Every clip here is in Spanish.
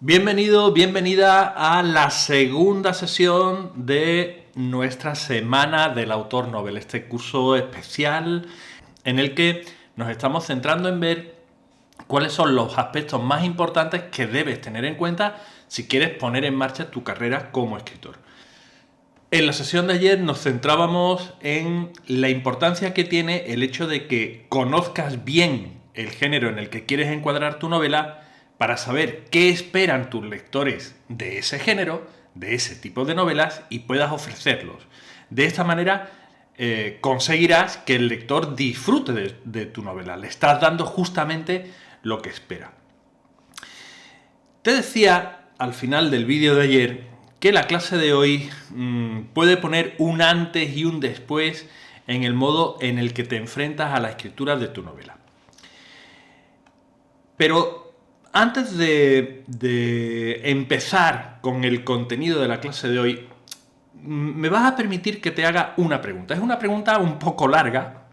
Bienvenido, bienvenida a la segunda sesión de nuestra Semana del Autor Nobel, este curso especial en el que nos estamos centrando en ver cuáles son los aspectos más importantes que debes tener en cuenta si quieres poner en marcha tu carrera como escritor. En la sesión de ayer nos centrábamos en la importancia que tiene el hecho de que conozcas bien el género en el que quieres encuadrar tu novela para saber qué esperan tus lectores de ese género, de ese tipo de novelas, y puedas ofrecerlos. De esta manera conseguirás que el lector disfrute de tu novela. Le estás dando justamente lo que espera. Te decía al final del vídeo de ayer que la clase de hoy puede poner un antes y un después en el modo en el que te enfrentas a la escritura de tu novela. Pero antes de empezar con el contenido de la clase de hoy, me vas a permitir que te haga una pregunta. Es una pregunta un poco larga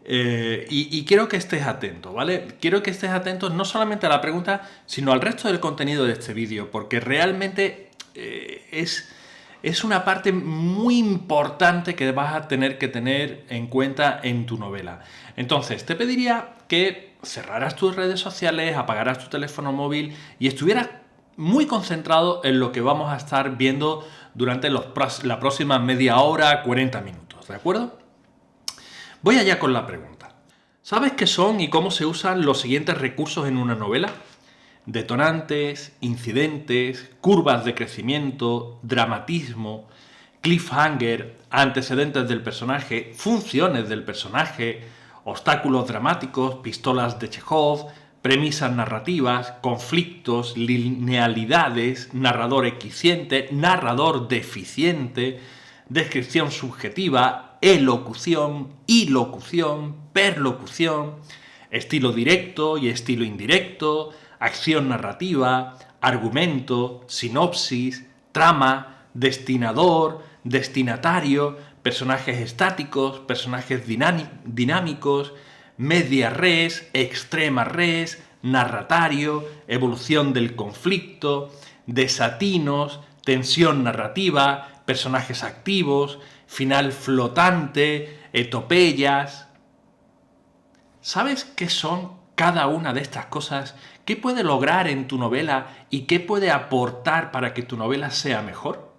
y quiero que estés atento, ¿vale? Quiero que estés atento no solamente a la pregunta, sino al resto del contenido de este vídeo, porque realmente es una parte muy importante que vas a tener que tener en cuenta en tu novela. Entonces, te pediría que cerraras tus redes sociales, apagaras tu teléfono móvil y estuvieras muy concentrado en lo que vamos a estar viendo durante la próxima media hora, 40 minutos, ¿de acuerdo? Voy allá con la pregunta. ¿Sabes qué son y cómo se usan los siguientes recursos en una novela? Detonantes, incidentes, curvas de crecimiento, dramatismo, cliffhanger, antecedentes del personaje, funciones del personaje, obstáculos dramáticos, pistolas de Chekhov, premisas narrativas, conflictos, linealidades, narrador eficiente, narrador deficiente, descripción subjetiva, elocución, ilocución, perlocución, estilo directo y estilo indirecto, acción narrativa, argumento, sinopsis, trama, destinador, destinatario, personajes estáticos, personajes dinámicos, media res, extrema res, narratario, evolución del conflicto, desatinos, tensión narrativa, personajes activos, final flotante, etopeyas. ¿Sabes qué son cada una de estas cosas? ¿Qué puede lograr en tu novela y qué puede aportar para que tu novela sea mejor?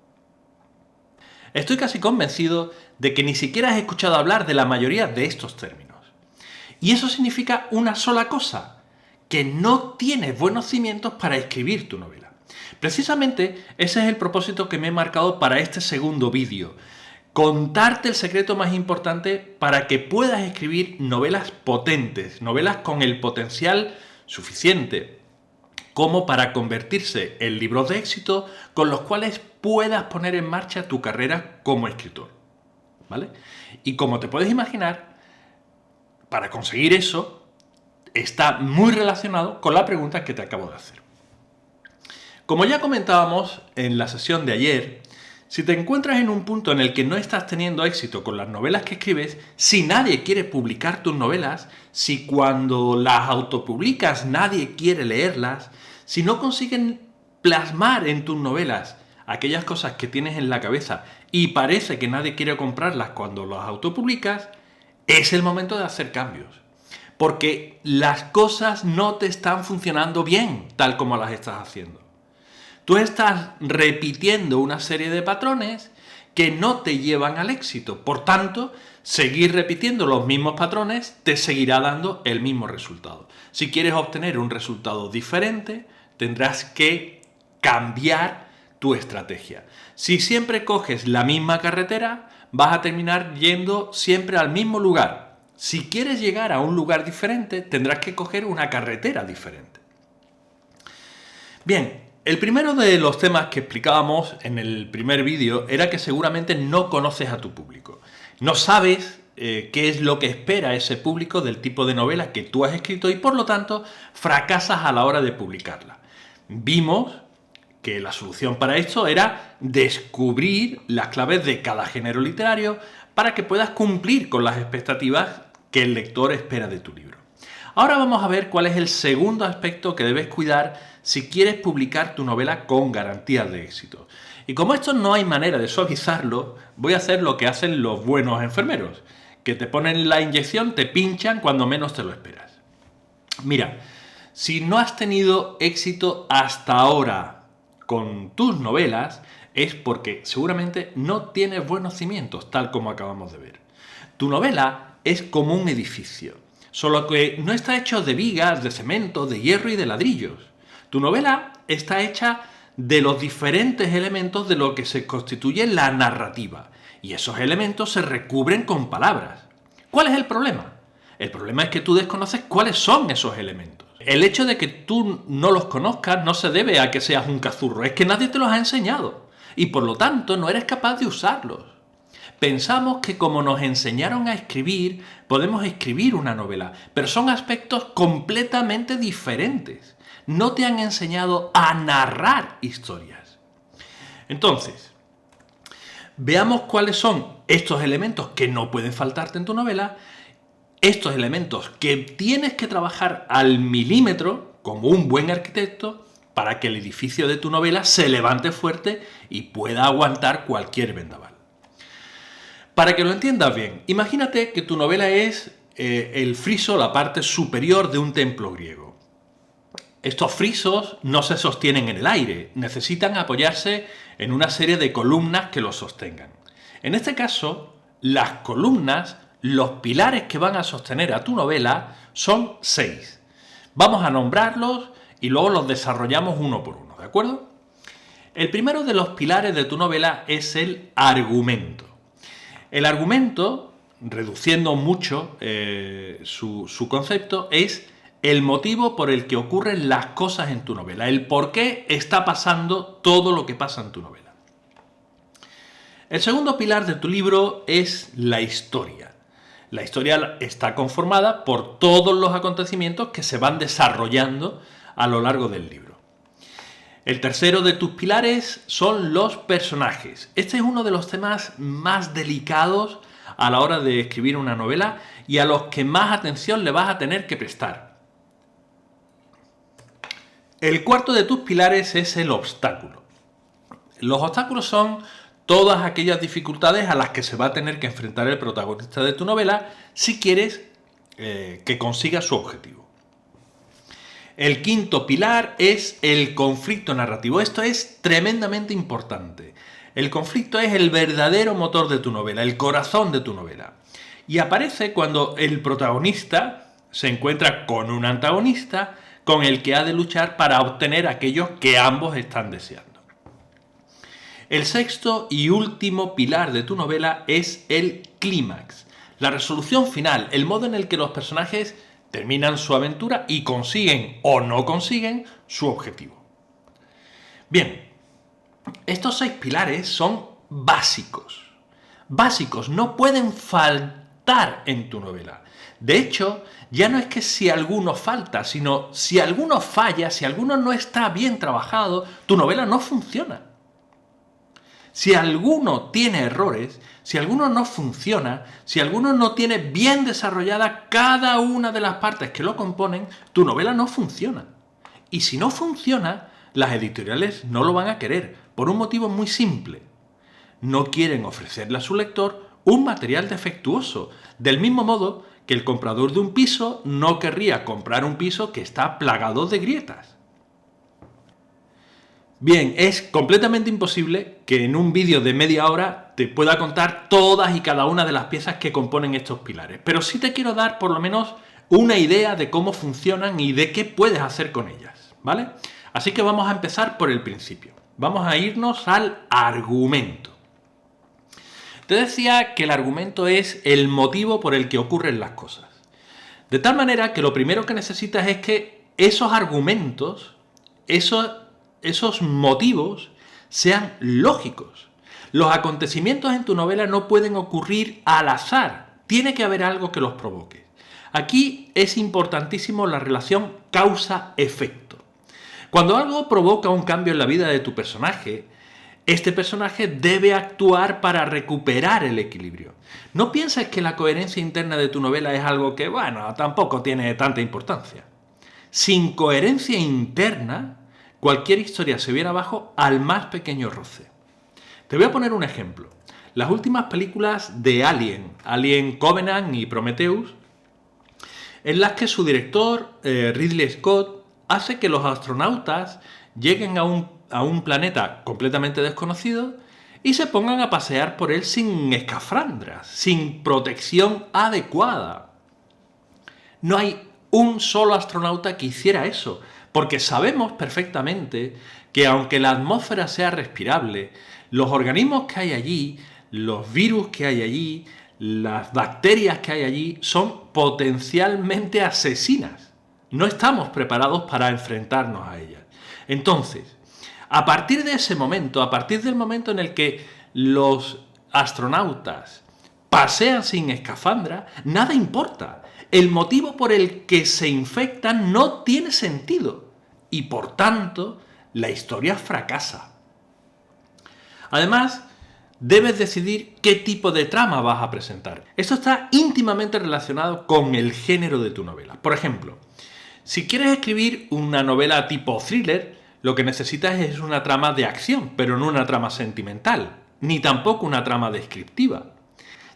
Estoy casi convencido de que ni siquiera has escuchado hablar de la mayoría de estos términos. Y eso significa una sola cosa, que no tienes buenos cimientos para escribir tu novela. Precisamente ese es el propósito que me he marcado para este segundo vídeo. Contarte el secreto más importante para que puedas escribir novelas potentes, novelas con el potencial suficiente como para convertirse en libros de éxito con los cuales puedas poner en marcha tu carrera como escritor, ¿vale? Y como te puedes imaginar, para conseguir eso está muy relacionado con la pregunta que te acabo de hacer. Como ya comentábamos en la sesión de ayer, si te encuentras en un punto en el que no estás teniendo éxito con las novelas que escribes, si nadie quiere publicar tus novelas, si cuando las autopublicas nadie quiere leerlas, si no consiguen plasmar en tus novelas aquellas cosas que tienes en la cabeza y parece que nadie quiere comprarlas cuando las autopublicas, es el momento de hacer cambios. Porque las cosas no te están funcionando bien tal como las estás haciendo. Tú estás repitiendo una serie de patrones que no te llevan al éxito. Por tanto, seguir repitiendo los mismos patrones te seguirá dando el mismo resultado. Si quieres obtener un resultado diferente, tendrás que cambiar tu estrategia. Si siempre coges la misma carretera, vas a terminar yendo siempre al mismo lugar. Si quieres llegar a un lugar diferente, tendrás que coger una carretera diferente. Bien. El primero de los temas que explicábamos en el primer vídeo era que seguramente no conoces a tu público. No sabes qué es lo que espera ese público del tipo de novela que tú has escrito y por lo tanto fracasas a la hora de publicarla. Vimos que la solución para esto era descubrir las claves de cada género literario para que puedas cumplir con las expectativas que el lector espera de tu libro. Ahora vamos a ver cuál es el segundo aspecto que debes cuidar si quieres publicar tu novela con garantías de éxito. Y como esto no hay manera de suavizarlo, voy a hacer lo que hacen los buenos enfermeros, que te ponen la inyección, te pinchan cuando menos te lo esperas. Mira, si no has tenido éxito hasta ahora con tus novelas, es porque seguramente no tienes buenos cimientos, tal como acabamos de ver. Tu novela es como un edificio, solo que no está hecho de vigas, de cemento, de hierro y de ladrillos. Tu novela está hecha de los diferentes elementos de lo que se constituye la narrativa, y esos elementos se recubren con palabras. ¿Cuál es el problema? El problema es que tú desconoces cuáles son esos elementos. El hecho de que tú no los conozcas no se debe a que seas un cazurro, es que nadie te los ha enseñado y por lo tanto no eres capaz de usarlos. Pensamos que como nos enseñaron a escribir, podemos escribir una novela, pero son aspectos completamente diferentes. No te han enseñado a narrar historias. Entonces, veamos cuáles son estos elementos que no pueden faltarte en tu novela, estos elementos que tienes que trabajar al milímetro, como un buen arquitecto, para que el edificio de tu novela se levante fuerte y pueda aguantar cualquier vendaval. Para que lo entiendas bien, imagínate que tu novela es el friso, la parte superior de un templo griego. Estos frisos no se sostienen en el aire, necesitan apoyarse en una serie de columnas que los sostengan. En este caso, las columnas, los pilares que van a sostener a tu novela son 6. Vamos a nombrarlos y luego los desarrollamos uno por uno, ¿de acuerdo? El primero de los pilares de tu novela es el argumento. El argumento, reduciendo mucho su concepto, es el motivo por el que ocurren las cosas en tu novela, el por qué está pasando todo lo que pasa en tu novela. El segundo pilar de tu libro es la historia. La historia está conformada por todos los acontecimientos que se van desarrollando a lo largo del libro. El tercero de tus pilares son los personajes. Este es uno de los temas más delicados a la hora de escribir una novela y a los que más atención le vas a tener que prestar. El cuarto de tus pilares es el obstáculo. Los obstáculos son todas aquellas dificultades a las que se va a tener que enfrentar el protagonista de tu novela si quieres que consiga su objetivo. El quinto pilar es el conflicto narrativo. Esto es tremendamente importante. El conflicto es el verdadero motor de tu novela, el corazón de tu novela. Y aparece cuando el protagonista se encuentra con un antagonista con el que ha de luchar para obtener aquello que ambos están deseando. El sexto y último pilar de tu novela es el clímax, la resolución final, el modo en el que los personajes terminan su aventura y consiguen o no consiguen su objetivo. Bien, estos 6 pilares son básicos. Básicos, no pueden faltar en tu novela. De hecho, ya no es que si alguno falta, sino si alguno falla, si alguno no está bien trabajado, tu novela no funciona. Si alguno tiene errores, si alguno no funciona, si alguno no tiene bien desarrollada cada una de las partes que lo componen, tu novela no funciona. Y si no funciona, las editoriales no lo van a querer, por un motivo muy simple. No quieren ofrecerle a su lector un material defectuoso, del mismo modo que el comprador de un piso no querría comprar un piso que está plagado de grietas. Bien, es completamente imposible que en un vídeo de media hora te pueda contar todas y cada una de las piezas que componen estos pilares, pero sí te quiero dar por lo menos una idea de cómo funcionan y de qué puedes hacer con ellas, ¿vale? Así que vamos a empezar por el principio. Vamos a irnos al argumento. Te decía que el argumento es el motivo por el que ocurren las cosas. De tal manera que lo primero que necesitas es que esos argumentos, esos motivos sean lógicos. Los acontecimientos en tu novela no pueden ocurrir al azar. Tiene que haber algo que los provoque. Aquí es importantísimo la relación causa-efecto. Cuando algo provoca un cambio en la vida de tu personaje, Este personaje debe actuar para recuperar el equilibrio. No pienses que la coherencia interna de tu novela es algo que, bueno, tampoco tiene tanta importancia. Sin coherencia interna, cualquier historia se viene abajo al más pequeño roce. Te voy a poner un ejemplo. Las últimas películas de Alien Covenant y Prometheus, en las que su director, Ridley Scott, hace que los astronautas lleguen a un planeta completamente desconocido y se pongan a pasear por él sin escafandras, sin protección adecuada. No hay un solo astronauta que hiciera eso, porque sabemos perfectamente que aunque la atmósfera sea respirable, los organismos que hay allí, los virus que hay allí, las bacterias que hay allí son potencialmente asesinas. No estamos preparados para enfrentarnos a ellas. Entonces, a partir de ese momento, a partir del momento en el que los astronautas pasean sin escafandra, nada importa. El motivo por el que se infectan no tiene sentido y por tanto la historia fracasa. Además, debes decidir qué tipo de trama vas a presentar. Esto está íntimamente relacionado con el género de tu novela. Por ejemplo, si quieres escribir una novela tipo thriller, lo que necesitas es una trama de acción, pero no una trama sentimental, ni tampoco una trama descriptiva.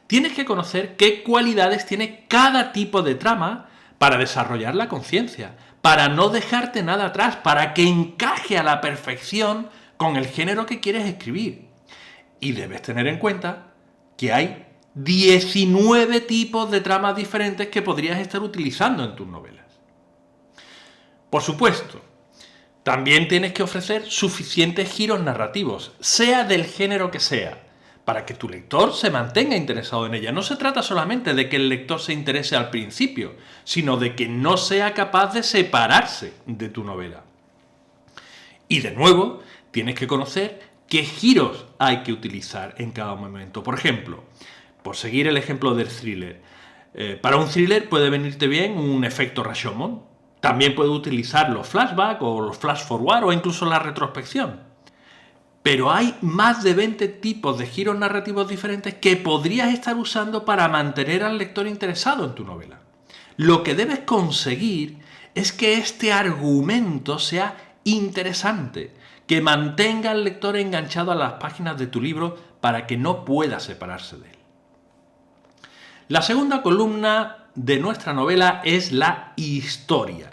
Tienes que conocer qué cualidades tiene cada tipo de trama para desarrollar la conciencia, para no dejarte nada atrás, para que encaje a la perfección con el género que quieres escribir. Y debes tener en cuenta que hay 19 tipos de tramas diferentes que podrías estar utilizando en tus novelas. Por supuesto, también tienes que ofrecer suficientes giros narrativos, sea del género que sea, para que tu lector se mantenga interesado en ella. No se trata solamente de que el lector se interese al principio, sino de que no sea capaz de separarse de tu novela. Y de nuevo, tienes que conocer qué giros hay que utilizar en cada momento. Por ejemplo, por seguir el ejemplo del thriller, para un thriller puede venirte bien un efecto Rashomon. También puede utilizar los flashbacks o los flash forward o incluso la retrospección. Pero hay más de 20 tipos de giros narrativos diferentes que podrías estar usando para mantener al lector interesado en tu novela. Lo que debes conseguir es que este argumento sea interesante, que mantenga al lector enganchado a las páginas de tu libro para que no pueda separarse de él. La segunda columna de nuestra novela es la historia.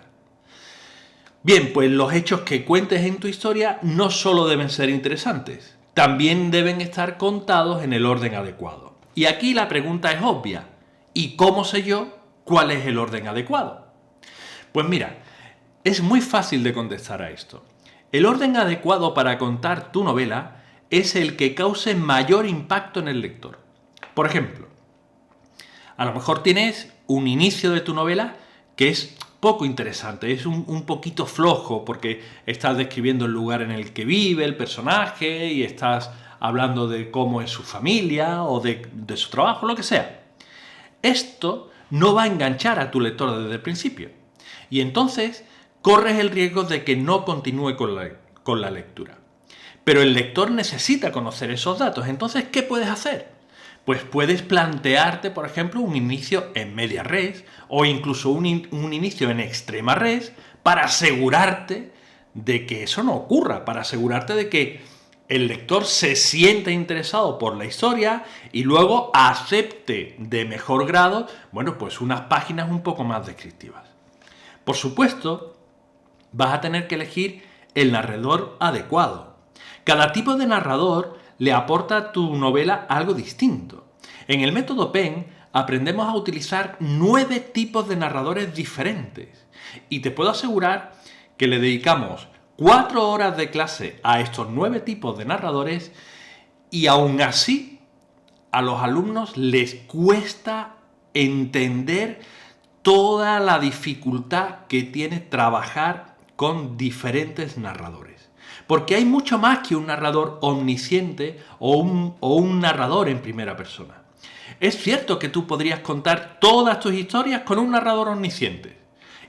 Bien, pues los hechos que cuentes en tu historia no solo deben ser interesantes, también deben estar contados en el orden adecuado. Y aquí la pregunta es obvia. ¿Y cómo sé yo cuál es el orden adecuado? Pues mira, es muy fácil de contestar a esto. El orden adecuado para contar tu novela es el que cause mayor impacto en el lector. Por ejemplo, a lo mejor tienes un inicio de tu novela que es poco interesante, es un poquito flojo porque estás describiendo el lugar en el que vive el personaje y estás hablando de cómo es su familia o de su trabajo, lo que sea. Esto no va a enganchar a tu lector desde el principio y entonces corres el riesgo de que no continúe con la lectura. Pero el lector necesita conocer esos datos, entonces ¿qué puedes hacer? Pues puedes plantearte, por ejemplo, un inicio en media res o incluso un inicio en extrema res para asegurarte de que eso no ocurra, para asegurarte de que el lector se sienta interesado por la historia y luego acepte de mejor grado, bueno, pues unas páginas un poco más descriptivas. Por supuesto, vas a tener que elegir el narrador adecuado. Cada tipo de narrador le aporta a tu novela algo distinto. En el método PEN aprendemos a utilizar 9 tipos de narradores diferentes y te puedo asegurar que le dedicamos 4 horas de clase a estos 9 tipos de narradores y aún así a los alumnos les cuesta entender toda la dificultad que tiene trabajar con diferentes narradores. Porque hay mucho más que un narrador omnisciente o un narrador en primera persona. Es cierto que tú podrías contar todas tus historias con un narrador omnisciente.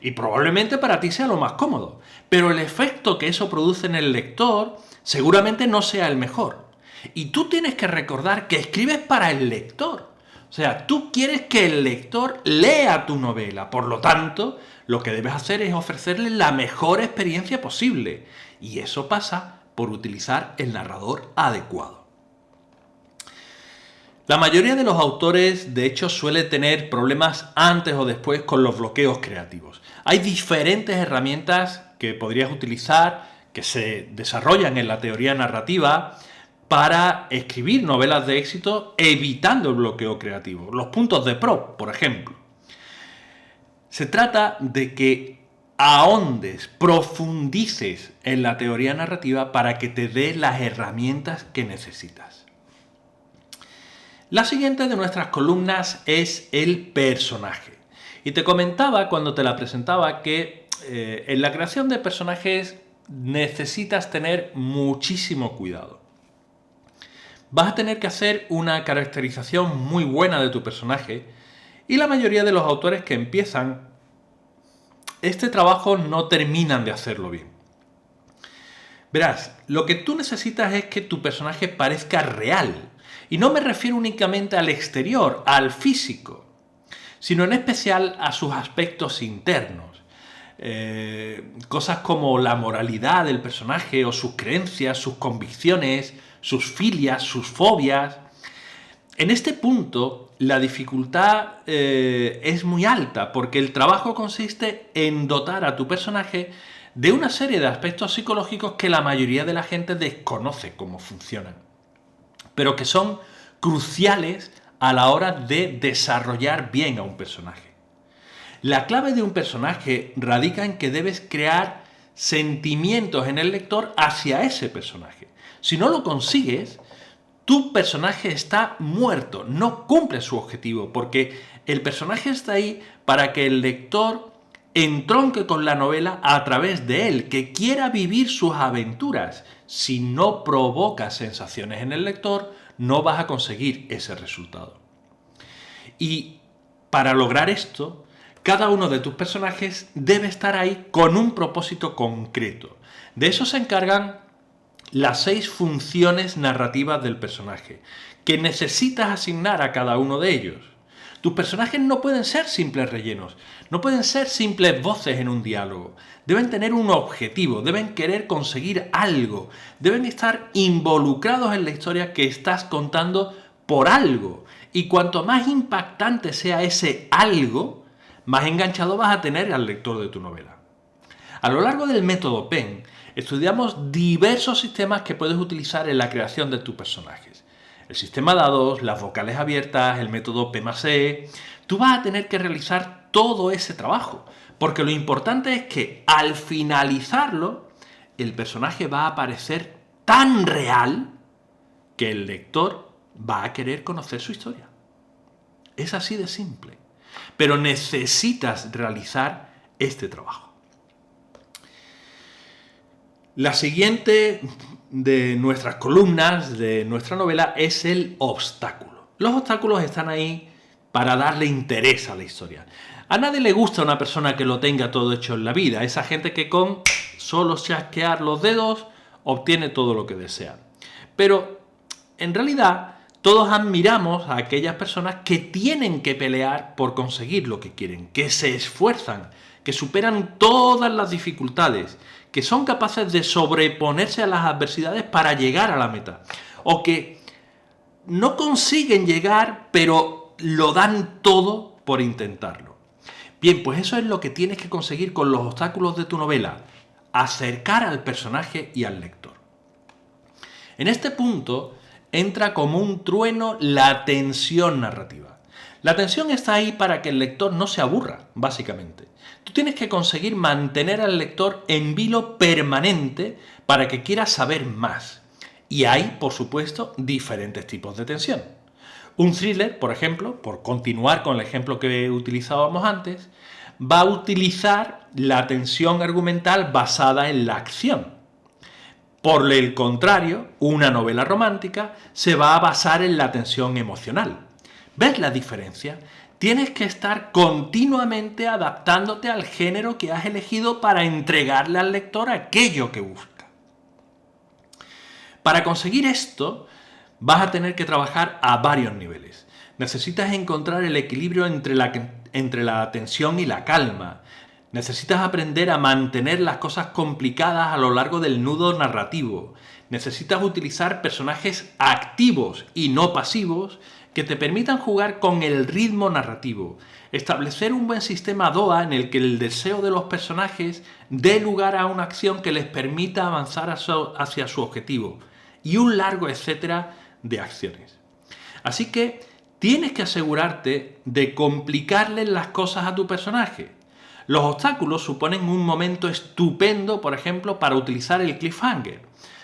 Y probablemente para ti sea lo más cómodo. Pero el efecto que eso produce en el lector seguramente no sea el mejor. Y tú tienes que recordar que escribes para el lector. O sea, tú quieres que el lector lea tu novela. Por lo tanto, lo que debes hacer es ofrecerle la mejor experiencia posible. Y eso pasa por utilizar el narrador adecuado. La mayoría de los autores, de hecho, suele tener problemas antes o después con los bloqueos creativos. Hay diferentes herramientas que podrías utilizar, que se desarrollan en la teoría narrativa, para escribir novelas de éxito evitando el bloqueo creativo. Los puntos de PROP, por ejemplo. Se trata de que ahondes, profundices en la teoría narrativa para que te dé las herramientas que necesitas. La siguiente de nuestras columnas es el personaje. Y te comentaba cuando te la presentaba que en la creación de personajes necesitas tener muchísimo cuidado. Vas a tener que hacer una caracterización muy buena de tu personaje y la mayoría de los autores que empiezan este trabajo no terminan de hacerlo bien. Verás, lo que tú necesitas es que tu personaje parezca real. Y no me refiero únicamente al exterior, al físico, sino en especial a sus aspectos internos. Cosas como la moralidad del personaje o sus creencias, sus convicciones, sus filias, sus fobias. En este punto, la dificultad es muy alta porque el trabajo consiste en dotar a tu personaje de una serie de aspectos psicológicos que la mayoría de la gente desconoce cómo funcionan, pero que son cruciales a la hora de desarrollar bien a un personaje. La clave de un personaje radica en que debes crear sentimientos en el lector hacia ese personaje. Si no lo consigues, tu personaje está muerto, no cumple su objetivo, porque el personaje está ahí para que el lector entronque con la novela a través de él, que quiera vivir sus aventuras. Si no provoca sensaciones en el lector, no vas a conseguir ese resultado. Y para lograr esto, cada uno de tus personajes debe estar ahí con un propósito concreto. De eso se encargan las 6 funciones narrativas del personaje, que necesitas asignar a cada uno de ellos. Tus personajes no pueden ser simples rellenos, no pueden ser simples voces en un diálogo. Deben tener un objetivo, deben querer conseguir algo, deben estar involucrados en la historia que estás contando por algo. Y cuanto más impactante sea ese algo, más enganchado vas a tener al lector de tu novela. A lo largo del método PEN, estudiamos diversos sistemas que puedes utilizar en la creación de tus personajes. El sistema dados, las vocales abiertas, el método P+E. Tú vas a tener que realizar todo ese trabajo, porque lo importante es que al finalizarlo, el personaje va a parecer tan real que el lector va a querer conocer su historia. Es así de simple. Pero necesitas realizar este trabajo. La siguiente de nuestras columnas, de nuestra novela, es el obstáculo. Los obstáculos están ahí para darle interés a la historia. A nadie le gusta una persona que lo tenga todo hecho en la vida. Esa gente que con solo chasquear los dedos obtiene todo lo que desea. Pero, en realidad, todos admiramos a aquellas personas que tienen que pelear por conseguir lo que quieren, que se esfuerzan, que superan todas las dificultades, que son capaces de sobreponerse a las adversidades para llegar a la meta, o que no consiguen llegar, pero lo dan todo por intentarlo. Bien, pues eso es lo que tienes que conseguir con los obstáculos de tu novela, acercar al personaje y al lector. En este punto entra como un trueno la tensión narrativa. La tensión está ahí para que el lector no se aburra, básicamente. Tú tienes que conseguir mantener al lector en vilo permanente para que quiera saber más. Y hay, por supuesto, diferentes tipos de tensión. Un thriller, por ejemplo, por continuar con el ejemplo que utilizábamos antes, va a utilizar la tensión argumental basada en la acción. Por el contrario, una novela romántica se va a basar en la tensión emocional. ¿Ves la diferencia? Tienes que estar continuamente adaptándote al género que has elegido para entregarle al lector aquello que busca. Para conseguir esto, vas a tener que trabajar a varios niveles. Necesitas encontrar el equilibrio entre la tensión y la calma. Necesitas aprender a mantener las cosas complicadas a lo largo del nudo narrativo. Necesitas utilizar personajes activos y no pasivos que te permitan jugar con el ritmo narrativo. Establecer un buen sistema DOA en el que el deseo de los personajes dé lugar a una acción que les permita avanzar hacia su objetivo. Y un largo etcétera de acciones. Así que tienes que asegurarte de complicarle las cosas a tu personaje. Los obstáculos suponen un momento estupendo, por ejemplo, para utilizar el cliffhanger.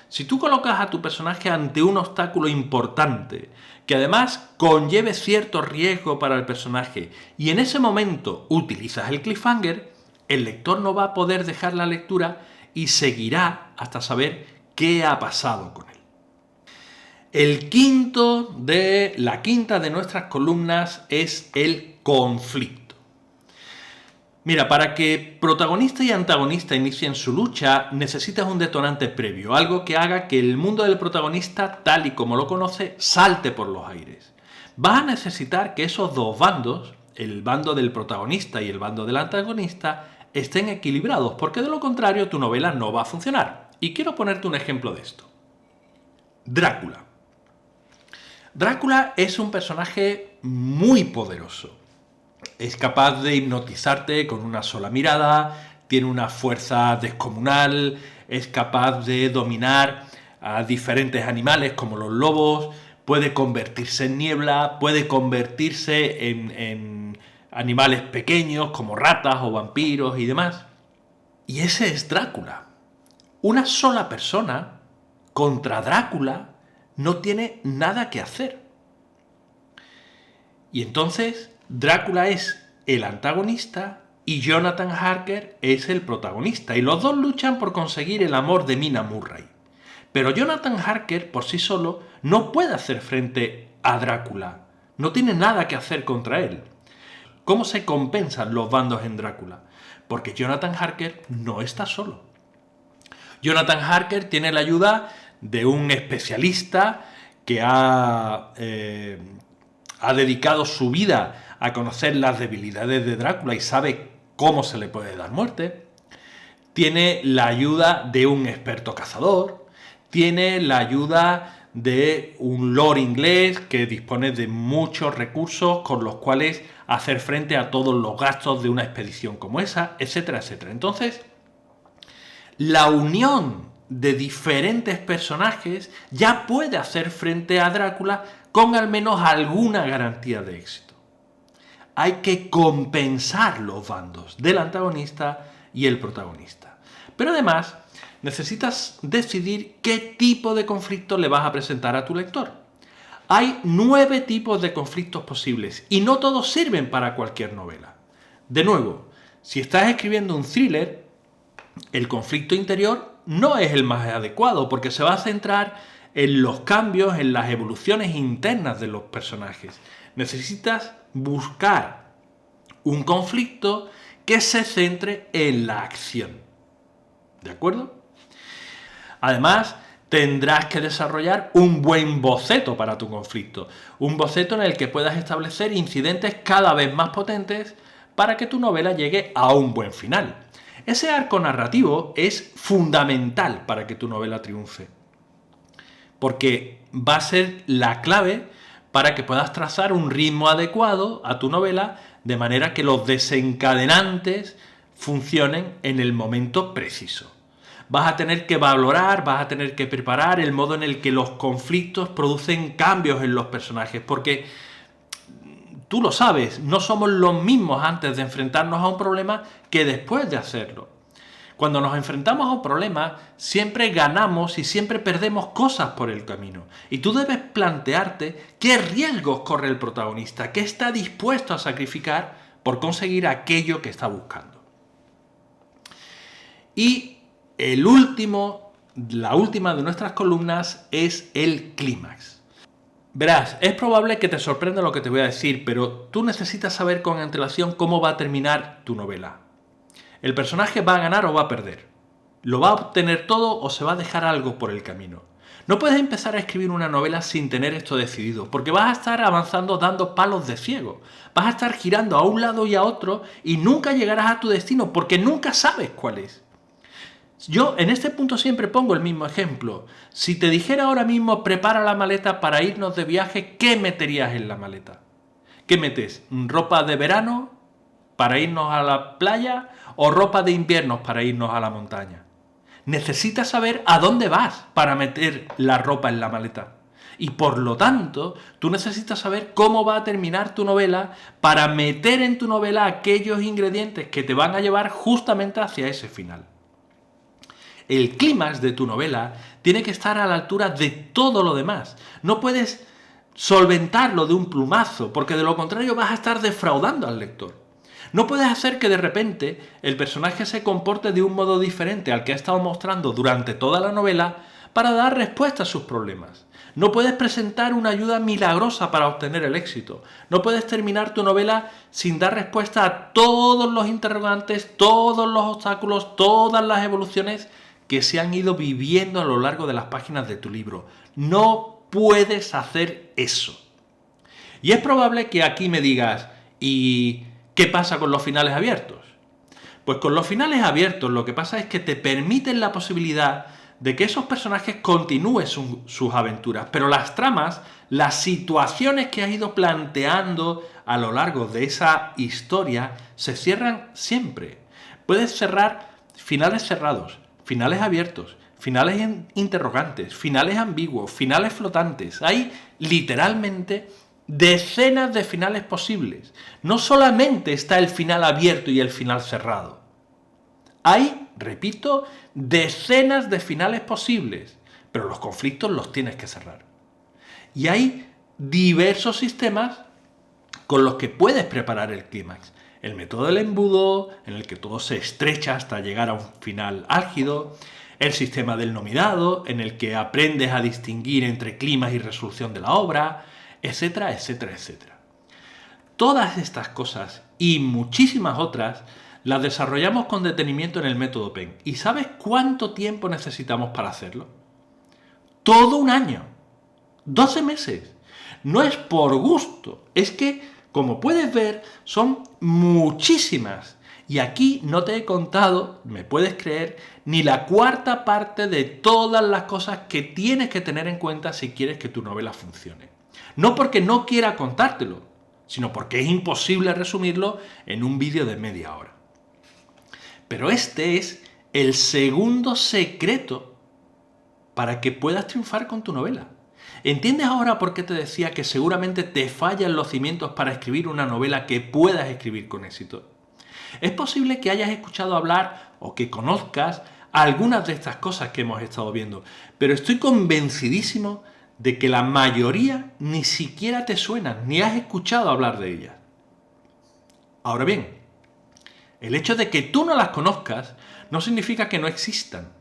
Si tú colocas a tu personaje ante un obstáculo importante, que además conlleve cierto riesgo para el personaje, y en ese momento utilizas el cliffhanger, el lector no va a poder dejar la lectura y seguirá hasta saber qué ha pasado con él. La quinta de nuestras columnas es el conflicto. Mira, para que protagonista y antagonista inicien su lucha, necesitas un detonante previo, algo que haga que el mundo del protagonista, tal y como lo conoce, salte por los aires. Vas a necesitar que esos dos bandos, el bando del protagonista y el bando del antagonista, estén equilibrados, porque de lo contrario tu novela no va a funcionar. Y quiero ponerte un ejemplo de esto. Drácula. Drácula es un personaje muy poderoso. Es capaz de hipnotizarte con una sola mirada, tiene una fuerza descomunal, es capaz de dominar a diferentes animales como los lobos, puede convertirse en niebla, puede convertirse en animales pequeños como ratas o vampiros y demás. Y ese es Drácula. Una sola persona contra Drácula no tiene nada que hacer. Y entonces Drácula es el antagonista y Jonathan Harker es el protagonista. Y los dos luchan por conseguir el amor de Mina Murray. Pero Jonathan Harker por sí solo no puede hacer frente a Drácula. No tiene nada que hacer contra él. ¿Cómo se compensan los bandos en Drácula? Porque Jonathan Harker no está solo. Jonathan Harker tiene la ayuda de un especialista que ha dedicado su vida a conocer las debilidades de Drácula y sabe cómo se le puede dar muerte. Tiene la ayuda de un experto cazador. Tiene la ayuda de un lord inglés que dispone de muchos recursos con los cuales hacer frente a todos los gastos de una expedición como esa, etcétera, etcétera. Entonces, la unión de diferentes personajes ya puede hacer frente a Drácula con al menos alguna garantía de éxito. Hay que compensar los bandos del antagonista y el protagonista. Pero además, necesitas decidir qué tipo de conflicto le vas a presentar a tu lector. Hay 9 tipos de conflictos posibles y no todos sirven para cualquier novela. De nuevo, si estás escribiendo un thriller, el conflicto interior no es el más adecuado porque se va a centrar en los cambios, en las evoluciones internas de los personajes. Necesitas buscar un conflicto que se centre en la acción. ¿De acuerdo? Además, tendrás que desarrollar un buen boceto para tu conflicto. Un boceto en el que puedas establecer incidentes cada vez más potentes para que tu novela llegue a un buen final. Ese arco narrativo es fundamental para que tu novela triunfe, porque va a ser la clave para que puedas trazar un ritmo adecuado a tu novela, de manera que los desencadenantes funcionen en el momento preciso. Vas a tener que valorar, vas a tener que preparar el modo en el que los conflictos producen cambios en los personajes, porque tú lo sabes, no somos los mismos antes de enfrentarnos a un problema que después de hacerlo. Cuando nos enfrentamos a un problema, siempre ganamos y siempre perdemos cosas por el camino. Y tú debes plantearte qué riesgos corre el protagonista, qué está dispuesto a sacrificar por conseguir aquello que está buscando. Y la última de nuestras columnas es el clímax. Verás, es probable que te sorprenda lo que te voy a decir, pero tú necesitas saber con antelación cómo va a terminar tu novela. ¿El personaje va a ganar o va a perder? ¿Lo va a obtener todo o se va a dejar algo por el camino? No puedes empezar a escribir una novela sin tener esto decidido, porque vas a estar avanzando dando palos de ciego. Vas a estar girando a un lado y a otro y nunca llegarás a tu destino, porque nunca sabes cuál es. Yo en este punto siempre pongo el mismo ejemplo. Si te dijera ahora mismo prepara la maleta para irnos de viaje, ¿qué meterías en la maleta? ¿Qué metes? ¿Ropa de verano para irnos a la playa o ropa de invierno para irnos a la montaña? Necesitas saber a dónde vas para meter la ropa en la maleta. Y por lo tanto, tú necesitas saber cómo va a terminar tu novela para meter en tu novela aquellos ingredientes que te van a llevar justamente hacia ese final. El clímax de tu novela tiene que estar a la altura de todo lo demás. No puedes solventarlo de un plumazo, porque de lo contrario vas a estar defraudando al lector. No puedes hacer que de repente el personaje se comporte de un modo diferente al que ha estado mostrando durante toda la novela para dar respuesta a sus problemas. No puedes presentar una ayuda milagrosa para obtener el éxito. No puedes terminar tu novela sin dar respuesta a todos los interrogantes, todos los obstáculos, todas las evoluciones que se han ido viviendo a lo largo de las páginas de tu libro. No puedes hacer eso. Y es probable que aquí me digas, ¿y qué pasa con los finales abiertos? Pues con los finales abiertos lo que pasa es que te permiten la posibilidad de que esos personajes continúen sus aventuras, pero las tramas, las situaciones que has ido planteando a lo largo de esa historia se cierran siempre. Puedes cerrar finales cerrados, finales abiertos, finales interrogantes, finales ambiguos, finales flotantes. Hay literalmente decenas de finales posibles. No solamente está el final abierto y el final cerrado. Hay, repito, decenas de finales posibles, pero los conflictos los tienes que cerrar. Y hay diversos sistemas con los que puedes preparar el clímax. El método del embudo, en el que todo se estrecha hasta llegar a un final álgido. El sistema del nominado, en el que aprendes a distinguir entre clímax y resolución de la obra, etcétera, etcétera, etcétera. Todas estas cosas y muchísimas otras las desarrollamos con detenimiento en el método PEN. ¿Y sabes cuánto tiempo necesitamos para hacerlo? Todo un año. 12 meses. No es por gusto, es que, como puedes ver, son muchísimas. Y aquí no te he contado, me puedes creer, ni la cuarta parte de todas las cosas que tienes que tener en cuenta si quieres que tu novela funcione. No porque no quiera contártelo, sino porque es imposible resumirlo en un vídeo de media hora. Pero este es el segundo secreto para que puedas triunfar con tu novela. ¿Entiendes ahora por qué te decía que seguramente te fallan los cimientos para escribir una novela que puedas escribir con éxito? Es posible que hayas escuchado hablar o que conozcas algunas de estas cosas que hemos estado viendo, pero estoy convencidísimo de que la mayoría ni siquiera te suenan, ni has escuchado hablar de ellas. Ahora bien, el hecho de que tú no las conozcas no significa que no existan.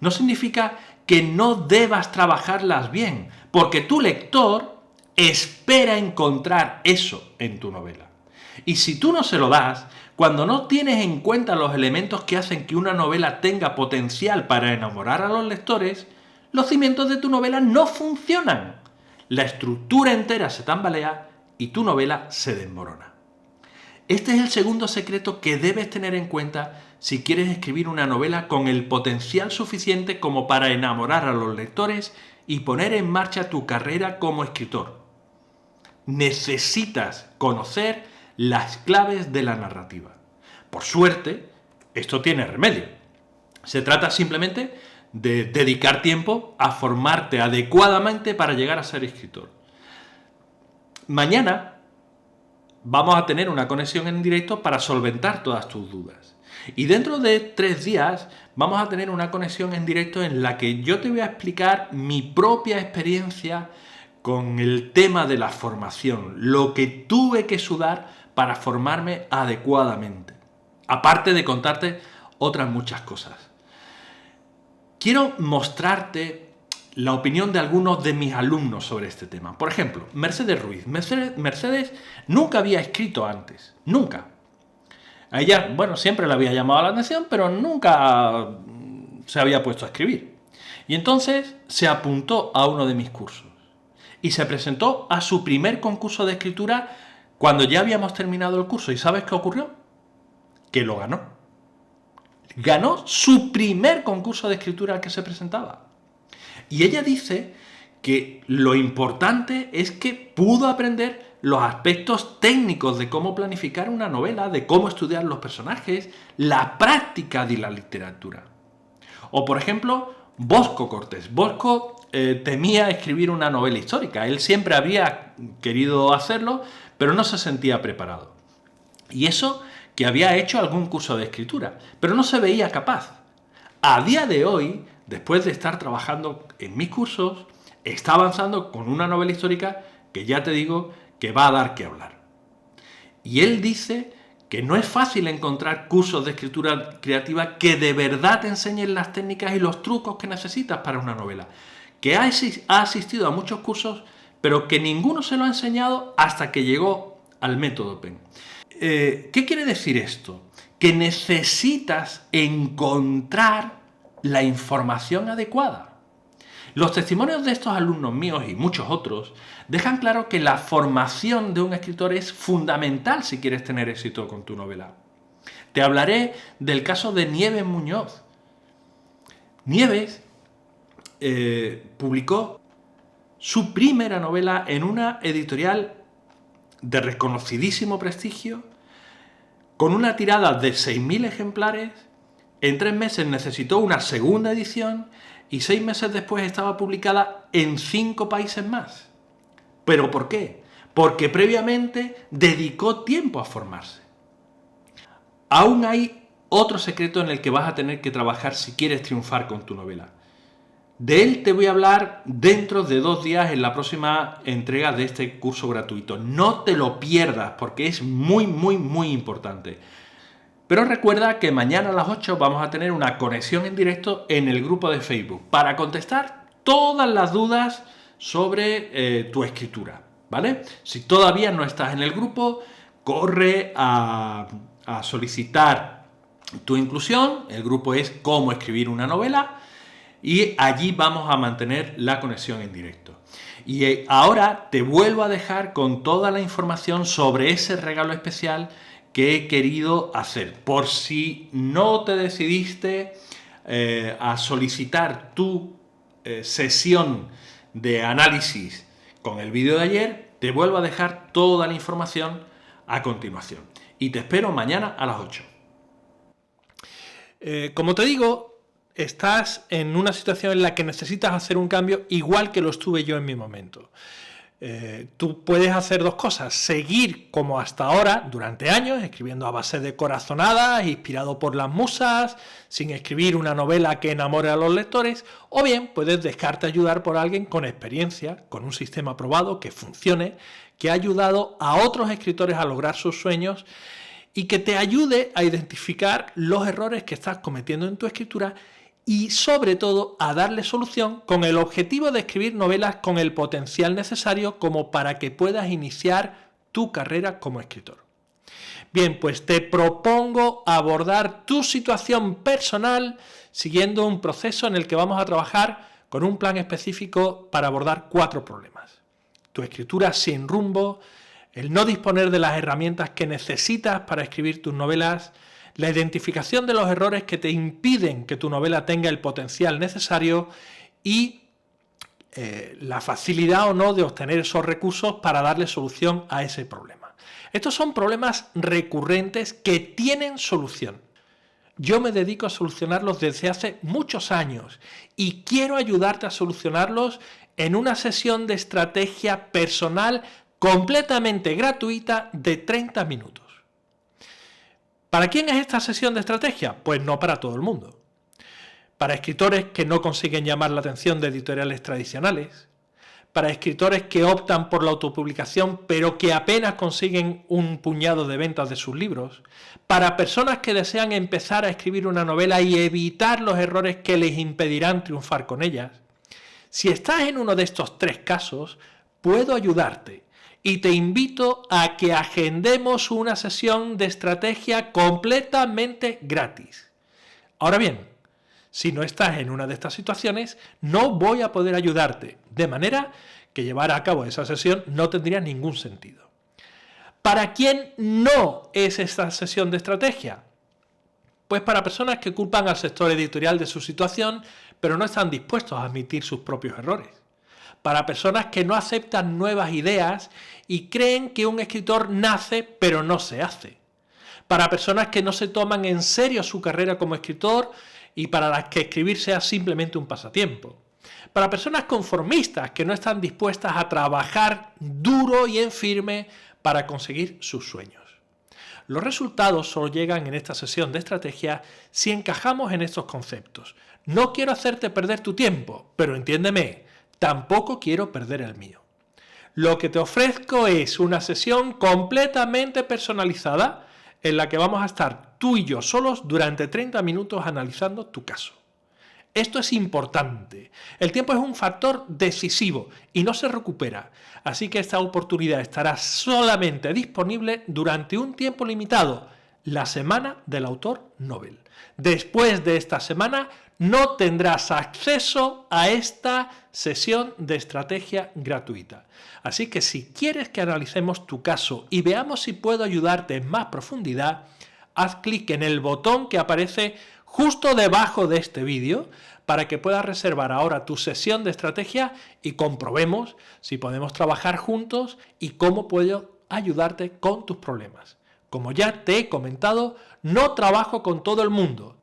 No significa que no debas trabajarlas bien, porque tu lector espera encontrar eso en tu novela. Y si tú no se lo das, cuando no tienes en cuenta los elementos que hacen que una novela tenga potencial para enamorar a los lectores, los cimientos de tu novela no funcionan. La estructura entera se tambalea y tu novela se desmorona. Este es el segundo secreto que debes tener en cuenta si quieres escribir una novela con el potencial suficiente como para enamorar a los lectores y poner en marcha tu carrera como escritor. Necesitas conocer las claves de la narrativa. Por suerte, esto tiene remedio. Se trata simplemente de dedicar tiempo a formarte adecuadamente para llegar a ser escritor. Mañana vamos a tener una conexión en directo para solventar todas tus dudas. Y dentro de 3 días vamos a tener una conexión en directo en la que yo te voy a explicar mi propia experiencia con el tema de la formación, lo que tuve que sudar para formarme adecuadamente. Aparte de contarte otras muchas cosas. Quiero mostrarte la opinión de algunos de mis alumnos sobre este tema. Por ejemplo, Mercedes Ruiz. Mercedes nunca había escrito antes. Nunca. A ella, bueno, siempre le había llamado la atención, pero nunca se había puesto a escribir. Y entonces se apuntó a uno de mis cursos y se presentó a su primer concurso de escritura cuando ya habíamos terminado el curso. ¿Y sabes qué ocurrió? Que lo ganó. Ganó su primer concurso de escritura al que se presentaba. Y ella dice que lo importante es que pudo aprender los aspectos técnicos de cómo planificar una novela, de cómo estudiar los personajes, la práctica de la literatura. O, por ejemplo, Bosco Cortés. Bosco temía escribir una novela histórica. Él siempre había querido hacerlo, pero no se sentía preparado. Y eso que había hecho algún curso de escritura, pero no se veía capaz. A día de hoy, después de estar trabajando en mis cursos, está avanzando con una novela histórica que ya te digo que va a dar que hablar. Y él dice que no es fácil encontrar cursos de escritura creativa que de verdad te enseñen las técnicas y los trucos que necesitas para una novela. Que ha asistido a muchos cursos, pero que ninguno se lo ha enseñado hasta que llegó al método PEN. ¿Qué quiere decir esto? Que necesitas encontrar la información adecuada. Los testimonios de estos alumnos míos y muchos otros dejan claro que la formación de un escritor es fundamental si quieres tener éxito con tu novela. Te hablaré del caso de Nieves Muñoz. Nieves publicó su primera novela en una editorial de reconocidísimo prestigio, con una tirada de 6.000 ejemplares. En 3 meses necesitó una segunda edición y 6 meses después estaba publicada en 5 países más. ¿Pero por qué? Porque previamente dedicó tiempo a formarse. Aún hay otro secreto en el que vas a tener que trabajar si quieres triunfar con tu novela. De él te voy a hablar dentro de 2 días en la próxima entrega de este curso gratuito. No te lo pierdas porque es muy, muy, muy importante. Pero recuerda que mañana a las 8 vamos a tener una conexión en directo en el grupo de Facebook para contestar todas las dudas sobre tu escritura, ¿vale? Si todavía no estás en el grupo, corre a solicitar tu inclusión. El grupo es Cómo escribir una novela. Y allí vamos a mantener la conexión en directo. Y ahora te vuelvo a dejar con toda la información sobre ese regalo especial que he querido hacer. Por si no te decidiste a solicitar tu sesión de análisis con el vídeo de ayer, te vuelvo a dejar toda la información a continuación. Y te espero mañana a las 8. Como te digo, estás en una situación en la que necesitas hacer un cambio igual que lo estuve yo en mi momento. Tú puedes hacer 2 cosas: seguir como hasta ahora durante años, escribiendo a base de corazonadas, inspirado por las musas, sin escribir una novela que enamore a los lectores, o bien puedes dejarte ayudar por alguien con experiencia, con un sistema probado que funcione, que ha ayudado a otros escritores a lograr sus sueños y que te ayude a identificar los errores que estás cometiendo en tu escritura y sobre todo a darle solución con el objetivo de escribir novelas con el potencial necesario como para que puedas iniciar tu carrera como escritor. Bien, pues te propongo abordar tu situación personal siguiendo un proceso en el que vamos a trabajar con un plan específico para abordar 4 problemas. Tu escritura sin rumbo, el no disponer de las herramientas que necesitas para escribir tus novelas, la identificación de los errores que te impiden que tu novela tenga el potencial necesario y la facilidad o no de obtener esos recursos para darle solución a ese problema. Estos son problemas recurrentes que tienen solución. Yo me dedico a solucionarlos desde hace muchos años y quiero ayudarte a solucionarlos en una sesión de estrategia personal completamente gratuita de 30 minutos. ¿Para quién es esta sesión de estrategia? Pues no para todo el mundo. Para escritores que no consiguen llamar la atención de editoriales tradicionales, para escritores que optan por la autopublicación pero que apenas consiguen un puñado de ventas de sus libros, para personas que desean empezar a escribir una novela y evitar los errores que les impedirán triunfar con ellas. Si estás en uno de estos 3 casos, puedo ayudarte. Y te invito a que agendemos una sesión de estrategia completamente gratis. Ahora bien, Si no estás en una de estas situaciones, no voy a poder ayudarte, de manera que llevar a cabo esa sesión no tendría ningún sentido. ¿Para quién no es esta sesión de estrategia? Pues para personas que culpan al sector editorial de su situación, pero no están dispuestos a admitir sus propios errores. Para personas que no aceptan nuevas ideas y creen que un escritor nace, pero no se hace. Para personas que no se toman en serio su carrera como escritor y para las que escribir sea simplemente un pasatiempo. Para personas conformistas que no están dispuestas a trabajar duro y en firme para conseguir sus sueños. Los resultados solo llegan en esta sesión de estrategia si encajamos en estos conceptos. No quiero hacerte perder tu tiempo, pero entiéndeme, tampoco quiero perder el mío. Lo que te ofrezco es una sesión completamente personalizada en la que vamos a estar tú y yo solos durante 30 minutos analizando tu caso. Esto es importante. El tiempo es un factor decisivo y no se recupera, así que esta oportunidad estará solamente disponible durante un tiempo limitado, la semana del autor Nobel. Después de esta semana no tendrás acceso a esta sesión de estrategia gratuita. Así que si quieres que analicemos tu caso y veamos si puedo ayudarte en más profundidad, haz clic en el botón que aparece justo debajo de este vídeo para que puedas reservar ahora tu sesión de estrategia y comprobemos si podemos trabajar juntos y cómo puedo ayudarte con tus problemas. Como ya te he comentado, no trabajo con todo el mundo,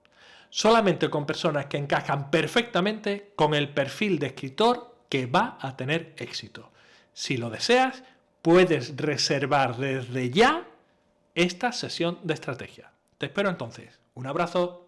solamente con personas que encajan perfectamente con el perfil de escritor que va a tener éxito. Si lo deseas, puedes reservar desde ya esta sesión de estrategia. Te espero entonces. Un abrazo.